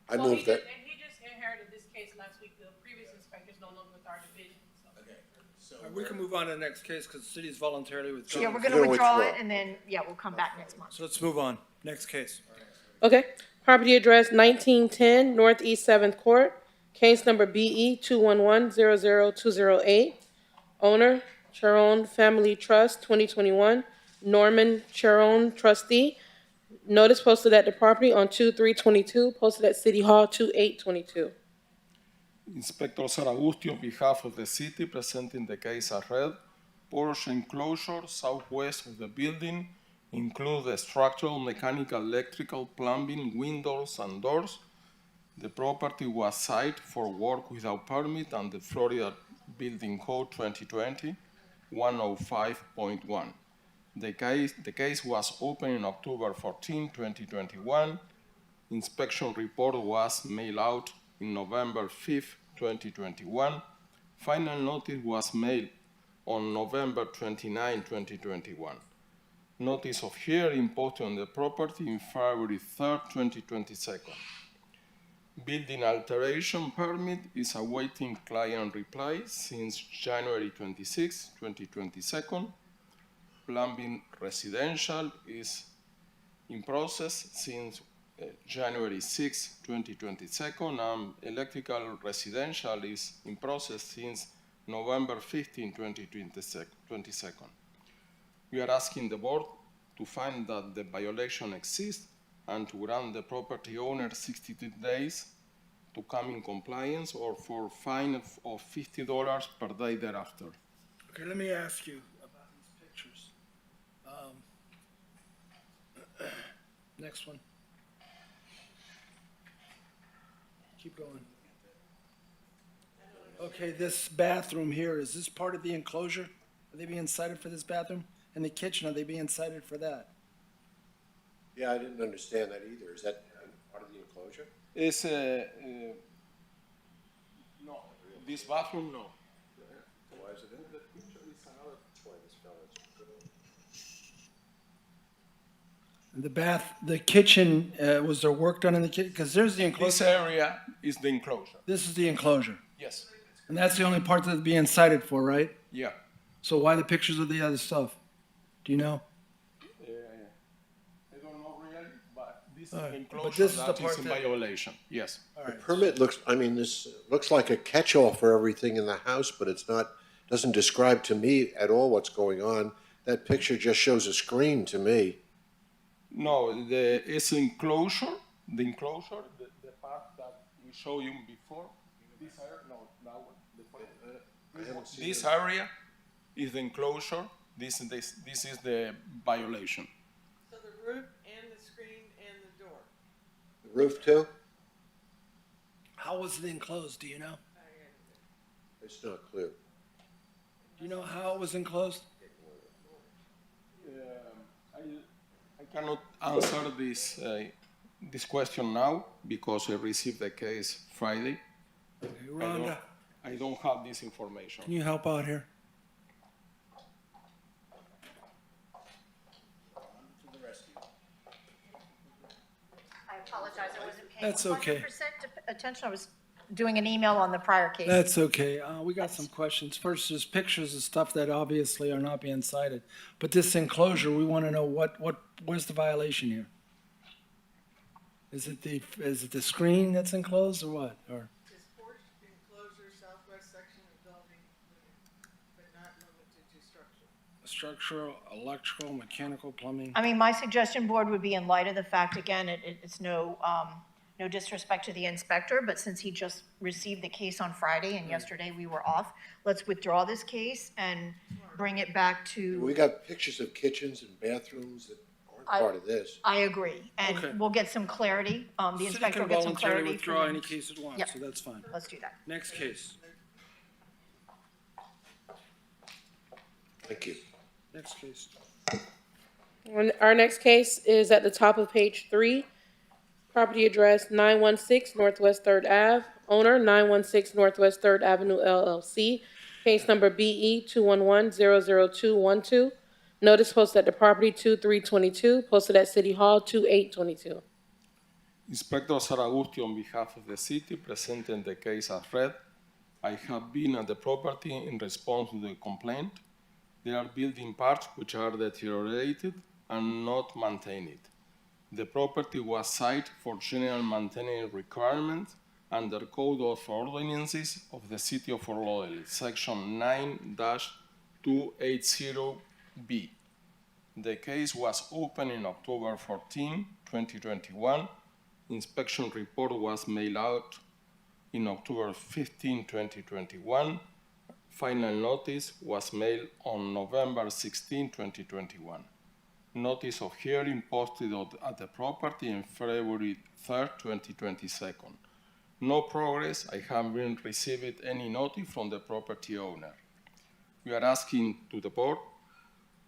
I move that, And he just inherited this case last week. The previous inspector's no longer with our division, so. Okay, so. All right, we can move on to the next case because the city's voluntarily Yeah, withdrawn. we're gonna withdraw it, and then, we'll come back next month. So let's move on. Next case. Okay. Property address 1910 Northeast 7th Court, Case number BE 211-00208. Owner, Charon Family Trust, 2021. Norman Charon, trustee. Notice posted at the property on 2/3/22, posted at City Hall 2/8/22. Inspector Saragusti, on behalf of the city, presenting the case as read. Porch enclosure southwest of the building include the structural, mechanical, electrical, plumbing, windows, and doors. The property was cited for work without permit under Florida Building Code 2020 105.1. The case was opened on October 14, 2021. Inspection report was mailed out in November 5, 2021. Final notice was mailed on November 29, 2021. Notice of hearing posted on the property in February 3, 2022. Building alteration permit is awaiting client reply since January 26, 2022. Plumbing residential is in process since January 6, 2022, and electrical residential is in process since November 15, 2022. We are asking the board to find that the violation exists and to grant the property owner 62 days to come in compliance or for a fine of $50 per day thereafter. Okay, let me ask you about these pictures. Next one. Keep going. Okay, this bathroom here, is this part of the enclosure? Are they being cited for this bathroom? And the kitchen, are they being cited for that? Yeah, I didn't understand that either. Is that part of the enclosure? It's no, this bathroom, no. Why is it in the picture? The kitchen, was there work done in the kitchen? Because there's the This enclosure. area is the enclosure. This is the enclosure. Yes. And that's the only part that's being cited for, right? Yeah. So why the pictures of the other stuff? Do you know? I don't know really, but this All is right, the but enclosure this is the that part is in that- violation. Yes. All The right. permit looks, I mean, this looks like a catch-all for everything in the house, but it's not, doesn't describe to me at all what's going on. That picture just shows a screen to me. No, it's enclosure, the part that we showed you before. This area, no, that one. This area is the enclosure. This is the violation. So the roof and the screen and the door. The roof too? How was it enclosed? Do you know? It's not clear. Do you know how it was enclosed? I cannot answer this question now because I received the case Friday. Okay, Rhonda, I don't have this information. can you help out here? I apologize, I wasn't paying That's okay. 100% attention. I was doing an email on the prior case. That's okay. We got some questions. First, there's pictures of stuff that obviously are not being cited. But this enclosure, we want to know where's the violation here? Is it the screen that's enclosed or what? Or Is porch enclosure southwest section of building, but not limited to structure. structural, electrical, mechanical, plumbing? I mean, my suggestion, board, would be in light of the fact, again, it's no disrespect to the inspector, but since he just received the case on Friday and yesterday we were off, let's withdraw this case and bring it back to. We got pictures of kitchens and bathrooms that aren't part of this. I agree, and Okay. we'll get some clarity, the City inspector can will get some voluntarily clarity. withdraw from- any case it wants, Yep. so that's fine. Let's do that. Next case. Thank you. Next case. Our next case is at the top of page 3. Property address 916 Northwest 3rd Ave. Owner 916 Northwest 3rd Avenue LLC. Case number BE 211-00212. Notice posted at the property 2/3/22. Posted at City Hall 2/8/22. Inspector Saragusti, on behalf of the city, presenting the case as read. I have been at the property in response to the complaint. There are building parts which are deteriorated and not maintained. The property was cited for general maintenance requirements under Code of Ordinances of the City of Fort Lauderdale, Section 9-280B. The case was opened in October 14, 2021. Inspection report was mailed out in October 15, 2021. Final notice was mailed on November 16, 2021. Notice of hearing posted at the property on February 3, 2022. No progress. I haven't received any notice from the property owner. We are asking to the board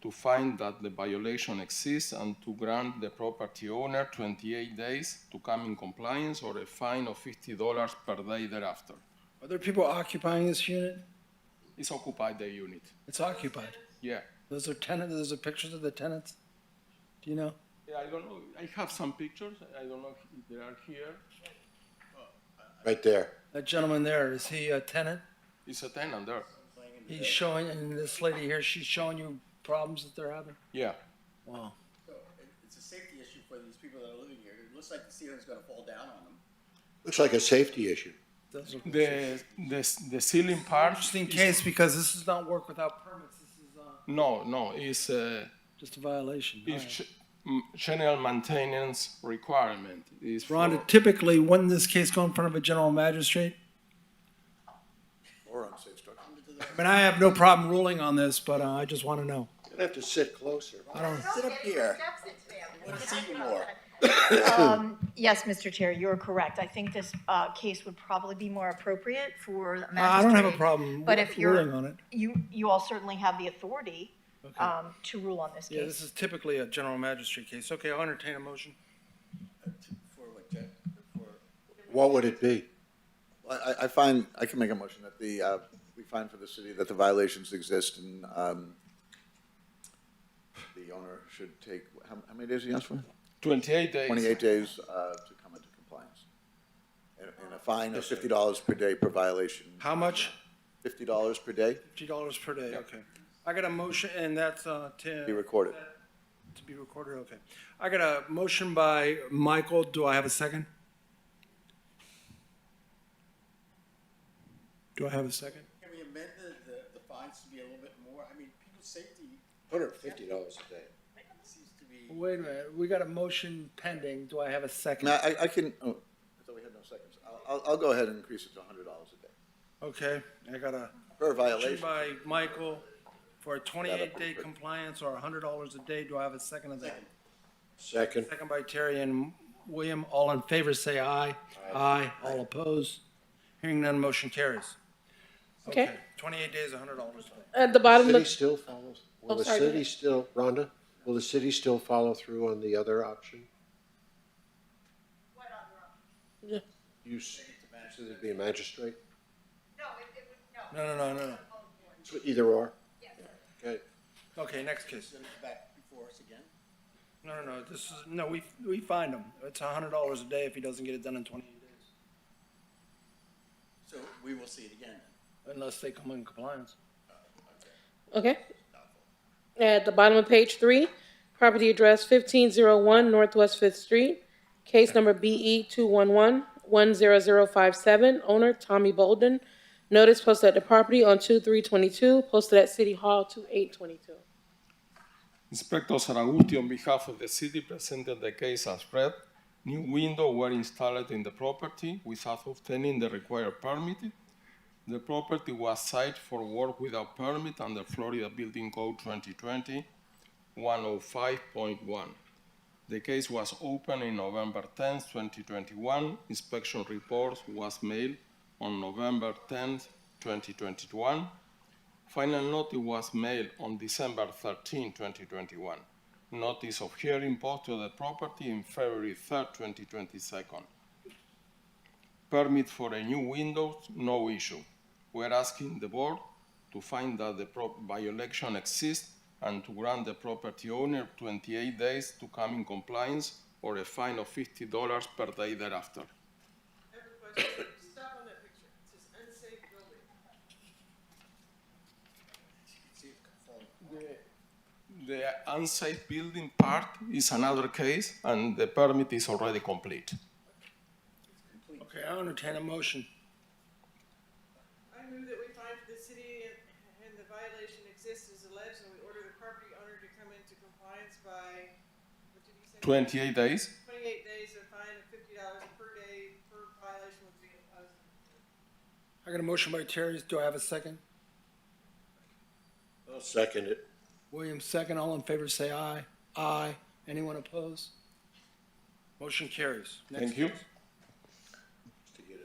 to find that the violation exists and to grant the property owner 28 days to come in compliance or a fine of $50 per day thereafter. Are there people occupying this unit? It's occupied, the unit. It's occupied. Yeah. Those are those are pictures of the tenants? Do you know? Yeah, I don't know. I have some pictures. I don't know if they are here. Right there. That gentleman there, is he a tenant? It's a tenant there. He's showing, and this lady here, she's showing you problems that they're having? Yeah. Wow. So it's a safety issue for these people that are living here. It looks like the ceiling's gonna fall down on them. Looks like a safety issue. The ceiling part. Interesting case because this does not work without permits. This is No, it's just a violation. it's general maintenance requirement. Is Rhonda, typically, wouldn't this case go in front of a general magistrate? Or unsafe structure. I mean, I have no problem ruling on this, but I just want to know. You'd have to sit closer. I don't. Sit up here. I wanna see you more. Yes, Mr. Chair, you're correct. I think this case would probably be more appropriate for the magistrate. I don't have a problem But if you're, ruling on it. you all certainly have the authority to rule on this Yeah, this case. is typically a general magistrate case. Okay, I'll entertain a motion. For what, Jack? For What would it be? I find, I can make a motion that we find for the city that the violations exist and the owner should take, how many days he asked for? 28 days. 28 days to come into compliance. And a fine of $50 per day per violation. How much? $50 per day $50 per day, okay. I got a motion, and that's to be recorded. To be recorded, okay. I got a motion by Michael. Do I have a second? Do I have a second? Can we amend the fines to be a little bit more? I mean, people's safety $150 a day. seems to be. Wait a minute, we got a motion pending. Do I have a second? Now, I can, I thought we had no seconds. I'll go ahead and increase it to $100 a day. Okay, I got a Per motion violation. by Michael for a 28-day compliance or $100 a day. Do I have a second of that? Second. Second by Terry and William. All in favor, say aye. Aye. All opposed? Hearing none, motion carries. Okay. 28 days, $100. At the bottom City of, still follows, will Oh, the sorry, go city ahead. still, Rhonda, will the city still follow through on the other option? Yeah. You said it'd be a magistrate? No. So either or? Okay. Okay, next case. Send it back before us again? No, this is, no, we find him. It's $100 a day if he doesn't get it done in 28 days, So we will see it again then. unless they come in compliance. okay. At the bottom of page 3, property address 1501 Northwest 5th Street, case number BE 211-10057, owner Tommy Bolden. Notice posted at the property on 2/3/22, posted at City Hall 2/8/22. Inspector Saragusti, on behalf of the city, presented the case as read. New windows were installed in the property without obtaining the required permit. The property was cited for work without permit under Florida Building Code 2020-105.1. The case was opened in November 10, 2021. Inspection report was mailed on November 10, 2021. Final notice was mailed on December 13, 2021. Notice of hearing posted to the property in February 3, 2022. Permit for a new window, no issue. We're asking the board to find that the violation exists and to grant the property owner 28 days to come in compliance or a fine of $50 per day thereafter. I have a question. Stop on that picture. It says unsafe building. The unsafe building part is another case, and the permit is already complete. Okay, Okay, I'll entertain a motion. I move that we find the city and the violation exists as alleged, and we order the property owner to come into compliance by, what did you say? 28 days. 28 days, a fine of $50 per day per violation would be imposed. I got a motion by Terry. Do I have a second? I'll second it. Williams, second. All in favor, say aye. Aye. Anyone opposed? Motion carries. Next Thank you. case.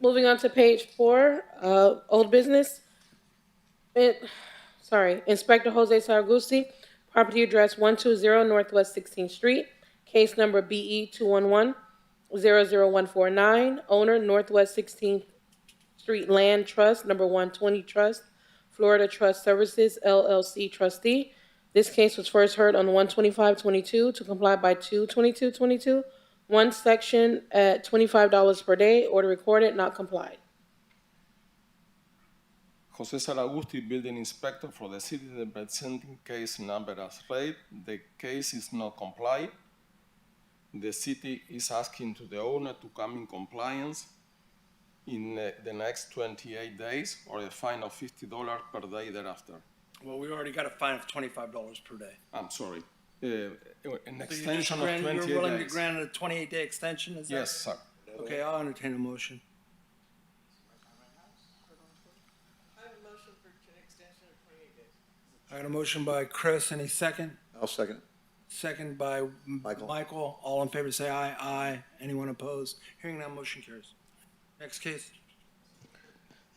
Moving on to page 4, old business. Inspector Jose Saragusti, property address 120 Northwest 16th Street, case number BE 211-00149, owner Northwest 16th Street Land Trust, number 120 Trust, Florida Trust Services, LLC trustee. This case was first heard on 12522 to comply by 22222. One section at $25 per day, order recorded, not complied. Jose Saragusti, building inspector for the city, presenting case number as read. The case is not complied. The city is asking to the owner to come in compliance in the next 28 days or a fine of $50 per day thereafter. Well, we already got a fine of $25 per day. I'm sorry. An So extension of 28 you're willing to days. grant a 28-day extension, is that? Yes, sir. Okay, I'll entertain a motion. I have a motion for an extension of 28 days. I got a motion by Chris. Any second? I'll second it. Second by Michael. All in favor, say aye. Aye. Anyone opposed? Hearing none, motion carries. Next case.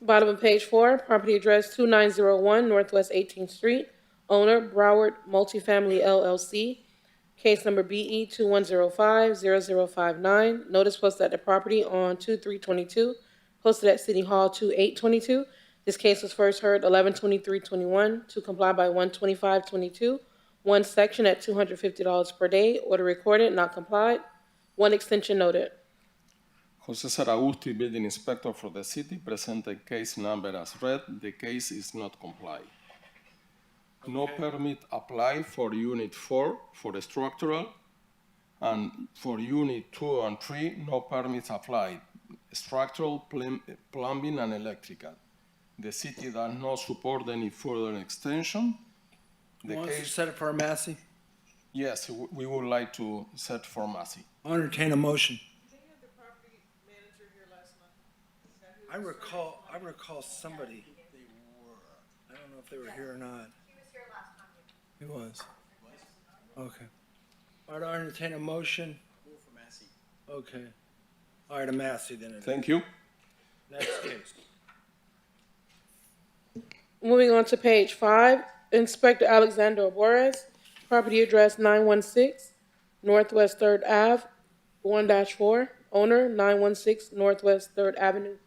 Bottom of page 4, property address 2901 Northwest 18th Street, owner Broward Multifamily LLC, case number BE 2105-0059, notice posted at the property on 2/3/22, posted at City Hall 2/8/22. This case was first heard 11/23/21 to comply by 125/22, one section at $250 per day, order recorded, not complied, one extension noted. Jose Saragusti, building inspector for the city, presented case number as read. The case is not complied. No permit applied for Unit 4 for the structural, and for Unit 2 and 3, no permits applied. Structural, plumbing, and electrical. The city does not support any further extension. The Want us to case, set it for a Massey? yes, we would like to set for Massey. I'll entertain a motion. Did you have the property manager here last month? Is that who I was recall somebody. I don't know if they were here or not. He was here last time. He was. Okay. All right, I'll entertain a motion. Move for Massey. Okay. All right, a Massey then. Thank you. Next case. Moving on to page 5, Inspector Alexander Boris, property address 916 Northwest 3rd Ave, 1-4, owner 916 Northwest 3rd Avenue,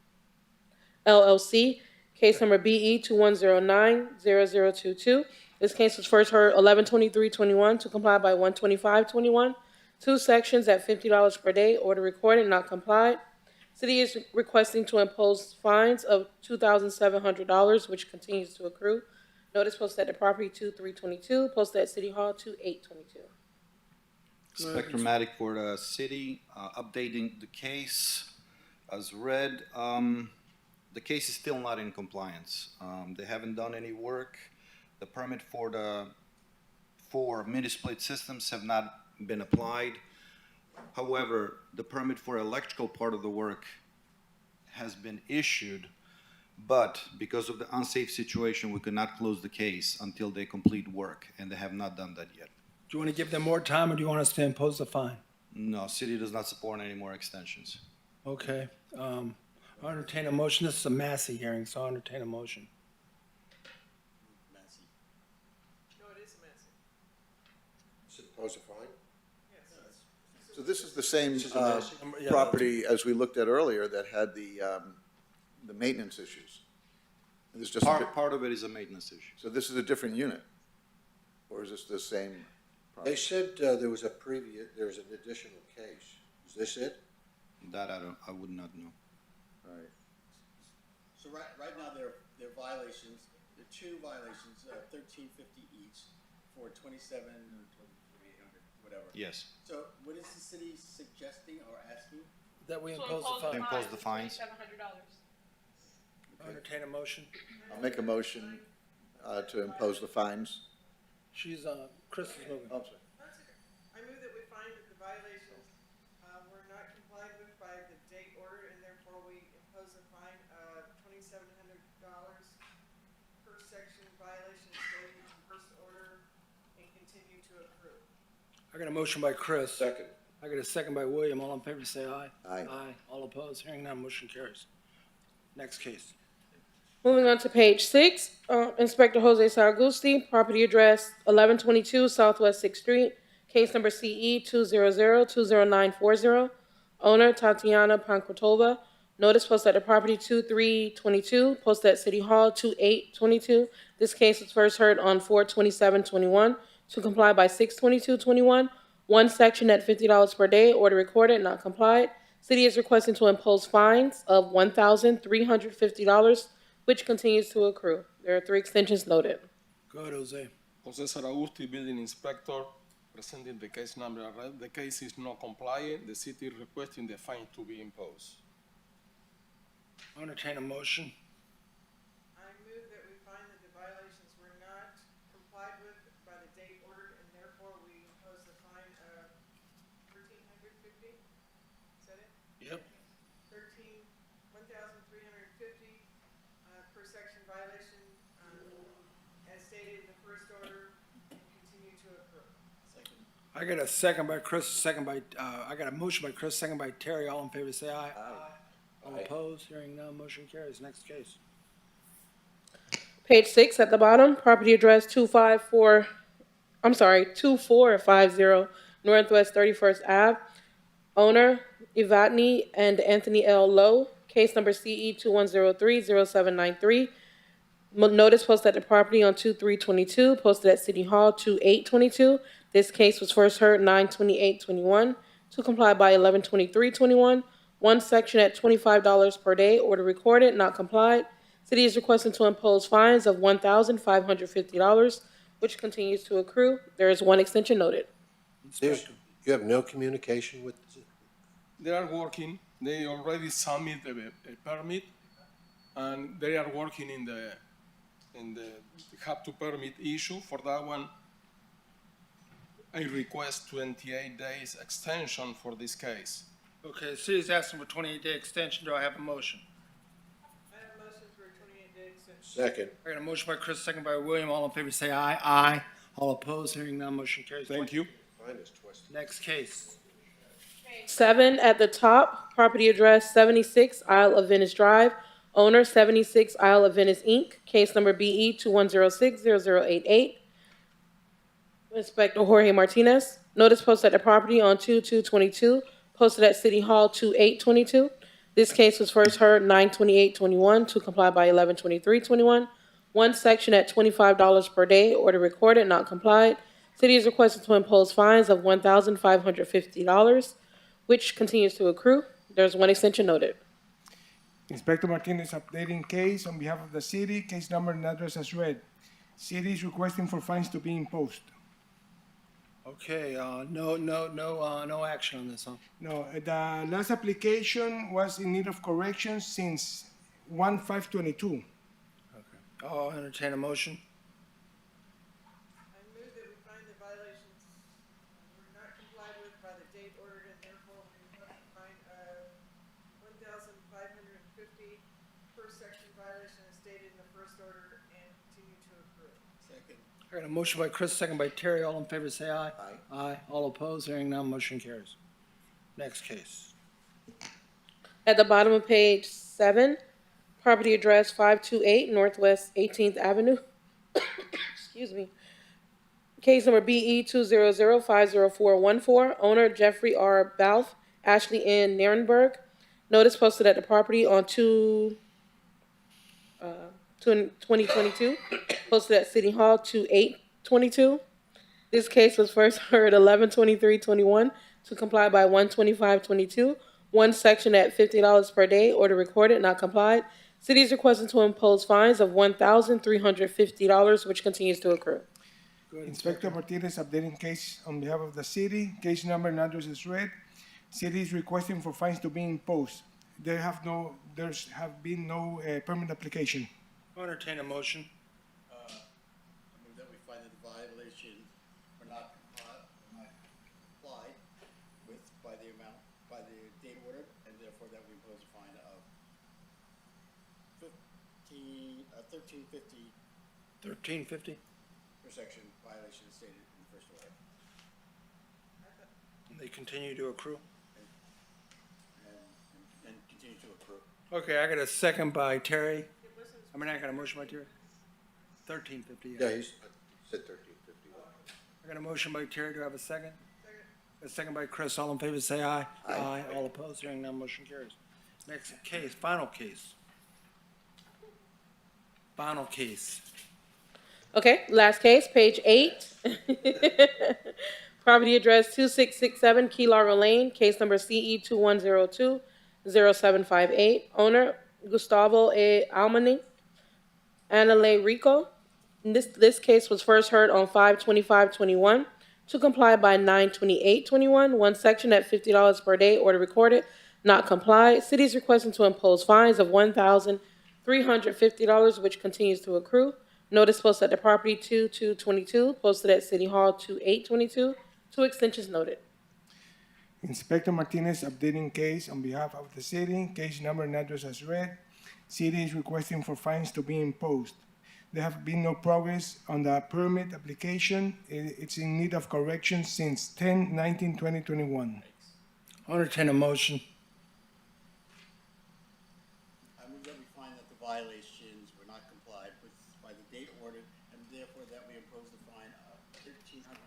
LLC, case number BE 2109-0022. This case was first heard 11/23/21 to comply by 125/21, two sections at $50 per day, order recorded, not complied. City is requesting to impose fines of $2,700, which continues to accrue. Notice posted at the property 2/3/22, posted at City Hall 2/8/22. Inspector Matic for the city, updating the case as read. The case is still not in compliance. They haven't done any work. The permit for the mini-split systems have not been applied. However, the permit for electrical part of the work has been issued, but because of the unsafe situation, we could not close the case until they complete work, and they have not done that yet. Do you want to give them more time, or do you want us to impose the fine? No, city does not support any more extensions. Okay. I'll entertain a motion. This is a Massey hearing, so I'll entertain a motion. Massey. No, it is a Massey. Is it impose a fine? So this is the same This is a Massey? Yeah. property as we looked at earlier that had the maintenance issues. And this just Part of it is a maintenance issue. So this is a different unit? Or is this the same They property? said there was an additional case. Is this it? That I would not know. Right. So right now, there are violations, there are two violations, $13.50 each for 27 or 800, whatever. Yes. So what is the city suggesting or asking? that we impose the fine. Impose the fines. I'll entertain a motion. I'll make a motion to impose the fines. Chris is moving. Oh, sorry. I move that we find that the violations were not complied with by the date ordered, and therefore we impose a fine of $2,700 per section violation stated in the first order and continue to accrue. I got a motion by Chris. Second. I got a second by William. All in favor, say aye. Aye. Aye. All opposed, hearing none, motion carries. Next case. Moving on to page 6, Inspector Jose Saragusti, property address 1122 Southwest 6th Street, case number CE 200-20940. Owner Tatiana Pankratova. Notice posted at the property 2322, posted at City Hall 2822. This case was first heard on 4/27/21 to comply by 6/22/21. One section at $50 per day, order recorded, not complied. City is requesting to impose fines of $1,350, which continues to accrue. There are 3 extensions noted. Go ahead, Jose. Jose Saragusti, building inspector, presenting the case number read. The case is not compliant. The city is requesting the fine to be imposed. I'll entertain a motion. I move that we find that the violations were not complied with by the date ordered, and therefore we impose the fine of $1,350. Is that it? Yep. $1,350 per section violation, as stated in the first order, and continue to accrue. I got a second by Chris, I got a motion by Chris, second by Terry. All in favor, say aye. Aye. All opposed, hearing none, motion carries. Next case. Page 6 at the bottom, property address 2450 Northwest 31st Ave. Owner Ivatny and Anthony L. Lowe, case number CE 21030793. Notice posted at the property on 2322, posted at City Hall 2822. This case was first heard 9/28/21 to comply by 11/23/21. One section at $25 per day, order recorded, not complied. City is requesting to impose fines of $1,550, which continues to accrue. There is 1 extension noted. You have no communication with, They are working. They already submit a permit, and they are working in the have to permit issue. For that one, I request 28 days extension for this case. Okay, the city's asking for 28-day extension. Do I have a motion? I have a motion for a 28-day extension. second. I got a motion by Chris, second by William. All in favor, say aye. Aye. All opposed, hearing none, motion carries. Thank you. Mine is twisted. Next case. 7 at the top, property address 76 Isle of Venice Drive. Owner 76 Isle of Venice, Inc., case number BE 21060088. Inspector Jorge Martinez. Notice posted at the property on 2/2/22, posted at City Hall 2822. This case was first heard 9/28/21 to comply by 11/23/21. One section at $25 per day, order recorded, not complied. City is requested to impose fines of $1,550, which continues to accrue. There's 1 extension noted. Inspector Martinez updating case on behalf of the city, case number and address as read. City is requesting for fines to be imposed. Okay, no action on this, huh? No, the last application was in need of correction since 1/5/22. Okay. I'll entertain a motion. I move that we find the violations were not complied with by the date ordered, and therefore we impose a fine of $1,550 per section violation as stated in the first order and continue to accrue. Second. I got a motion by Chris, second by Terry. All in favor, say aye. Aye. Aye. All opposed, hearing none, motion carries. Next case. At the bottom of page 7, property address 528 Northwest 18th Avenue. Excuse me. Case number BE 200500414. Owner Jeffrey R. Balf, Ashley N. Nierenberg. Notice posted at the property on 2022, posted at City Hall 2822. This case was first heard 11/23/21 to comply by 1/25/22. One section at $50 per day, order recorded, not complied. City is requesting to impose fines of $1,350, which continues to accrue. Inspector Martinez updating case on behalf of the city, case number and address is read. City is requesting for fines to be imposed. There's have been no permit application. I'll entertain a motion. I move that we find that the violations were not complied with by the date order, and therefore that we impose a fine of $13.50 $13.50. per section violation as stated in the first order. They continue to accrue. And continue to accrue. Okay, I got a second by Terry. I got a motion by Terry. $13.50. Yeah, he said 1350. I got a motion by Terry. Do I have a second? A second by Chris. All in favor, say aye. Aye. All opposed, hearing none, motion carries. Next case, final case. Final case. Okay, last case, page 8. Property address 2667 Key Largo Lane, case number CE 2102-0758. Owner Gustavo A. Almani, Anale Rico. This case was first heard on 5/25/21 to comply by 9/28/21. One section at $50 per day, order recorded, not complied. City is requesting to impose fines of $1,350, which continues to accrue. Notice posted at the property 2/2/22, posted at City Hall 2/8/22. Two extensions noted. Inspector Martinez updating case on behalf of the city. Case number and address as read. City is requesting for fines to be imposed. There have been no progress on the permit application. It's in need of correction since 10/19/2021. I'll entertain a motion. I move that we find that the violations were not complied with by the date ordered, and therefore that we impose the fine of $1,300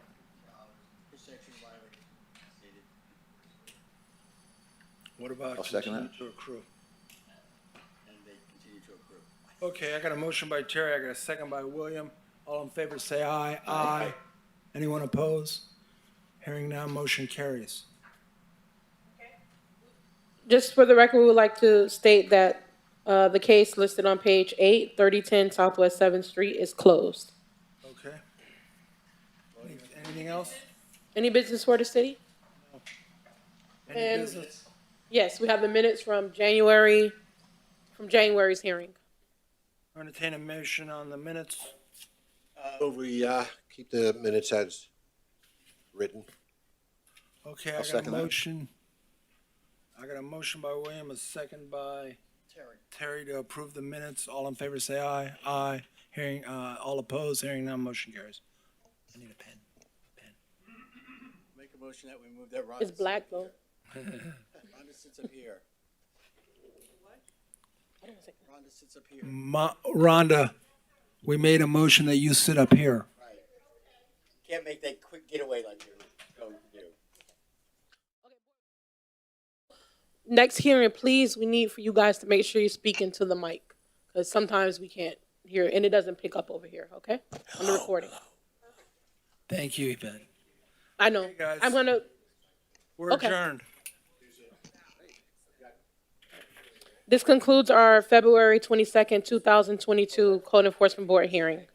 per section violation as stated. What about I'll second continue that. to accrue? And they continue to accrue. Okay, I got a motion by Terry. I got a second by William. All in favor, say aye. Aye. Anyone opposed? Hearing none, motion carries. Just for the record, we would like to state that the case listed on page 8, 3010 Southwest 7th Street is closed. Okay. Anything else? Any business for the city? Any And- business? Yes, we have the minutes from January's hearing. I'll entertain a motion on the minutes. We keep the minutes as written. Okay, I'll I got a second that. motion. I got a motion by William, a second by Terry to approve the minutes. All in favor, say aye. Aye. Hearing, all opposed, hearing none, motion carries. I need a pen. Make a motion that we move that Rhonda. It's black though. Rhonda sits up here. Rhonda sits up here. Rhonda, we made a motion that you sit up here. Right. Can't make that quick getaway like you go do. Next hearing, please, we need for you guys to make sure you speak into the mic, because sometimes we can't hear, and it doesn't pick up over here, okay? On the recording. Thank you, Yvette. I know. Hey, guys. I'm gonna, We're Okay. adjourned. this concludes our February 22nd, 2022 Code Enforcement Board hearing.